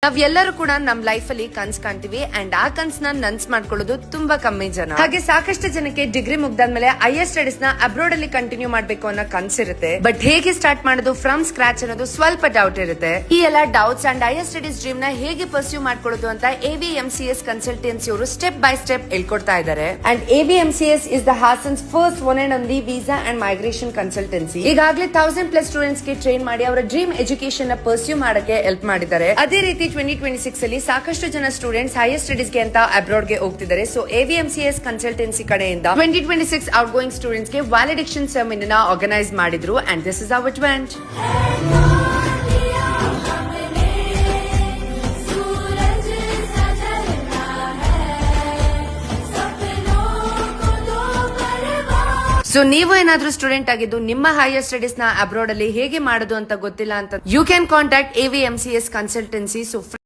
ನಾವ್ ಎಲ್ಲರೂ ಕೂಡ ನಮ್ ಲೈಫ್ ಅಲ್ಲಿ ಕನ್ಸ್ ಕಾಣ್ತೀವಿ ಅಂಡ್ ಆ ಕನ್ಸ್ನ ನನ್ಸ್ ಮಾಡ್ಕೊಳ್ಳೋದು ತುಂಬಾ ಕಮ್ಮಿ ಜನ. ಹಾಗೆ ಸಾಕಷ್ಟು ಜನಕ್ಕೆ ಡಿಗ್ರಿ ಮುಗ್ದಾದ್ಮೇಲೆ ಹೈಯರ್ ಸ್ಟಡೀಸ್ ನ ಅಬ್ರಾಡ್ ಅಲ್ಲಿ ಕಂಟಿನ್ಯೂ ಮಾಡ್ಬೇಕು ಅನ್ನೋ ಕನ್ಸಿರುತ್ತೆ. ಬಟ್ ಹೇಗೆ ಸ್ಟಾರ್ಟ್ ಮಾಡೋದು ಫ್ರಮ್ ಸ್ಕ್ರಾಚ್ ಅನ್ನೋದು ಸ್ವಲ್ಪ ಡೌಟ್ ಇರುತ್ತೆ. ಈ ಎಲ್ಲ doubts and higher studies dream ನ ಹೇಗೆ ಪರ್ಸ್ಯೂ ಮಾಡ್ಕೊಳ್ಳೋದು ಅಂತ AVMCS ಕನ್ಸಲ್ಟೆನ್ಸಿ ಅವರು ಸ್ಟೆಪ್ ಬೈ ಸ್ಟೆಪ್ ಹೇಳ್ಕೊಡ್ತಾ ಇದ್ದಾರೆ. And AVMCS is the Hassan's first one and only visa and migration consultancy. ಈಗಾಗಲೇ 1000+ ಸ್ಟೂಡೆಂಟ್ಸ್ ಗೆ ಟ್ರೈನ್ ಮಾಡಿ ಅವರ ಡ್ರೀಮ್ ಎಜುಕೇಶನ್ ನ ಪರ್ಸ್ಯೂ ಮಾಡಕ್ಕೆ ಹೆಲ್ಪ್ ಮಾಡಿದ್ದಾರೆ. ಅದೇ ರೀತಿ 2026 ಅಲ್ಲಿ ಸಾಕಷ್ಟು ಜನ ಸ್ಟೂಡೆಂಟ್ಸ್ ಹೈಯರ್ ಸ್ಟಡೀಸ್ ಗೆ ಅಂತ ಅಬ್ರಾಡ್ ಗೆ ಹೋಗ್ತಿದ್ದಾರೆ. ಸೊ AVMCS ಕನ್ಸಲ್ಟೆನ್ಸಿ ಕಡೆಯಿಂದ 2026 ಔಟ್ ಗೋಯಿಂಗ್ ಸ್ಟೂಡೆಂಟ್ಸ್ ಗೆ ವ್ಯಾಲಿಡೇಷನ್ ಸೆರೆಮನಿ ನ ಆರ್ಗನೈಸ್ ಮಾಡಿದ್ರು and this is how it went. So ನೀವು ಏನಾದ್ರೂ ಸ್ಟೂಡೆಂಟ್ ಆಗಿದ್ದು ನಿಮ್ಮ ಹೈಯರ್ ಸ್ಟಡೀಸ್ ನ ಅಬ್ರಾಡ್ ಅಲ್ಲಿ ಹೇಗೆ ಮಾಡೋದು ಅಂತ ಗೊತ್ತಿಲ್ಲ ಅಂತ you can contact AVMCS consultancy. So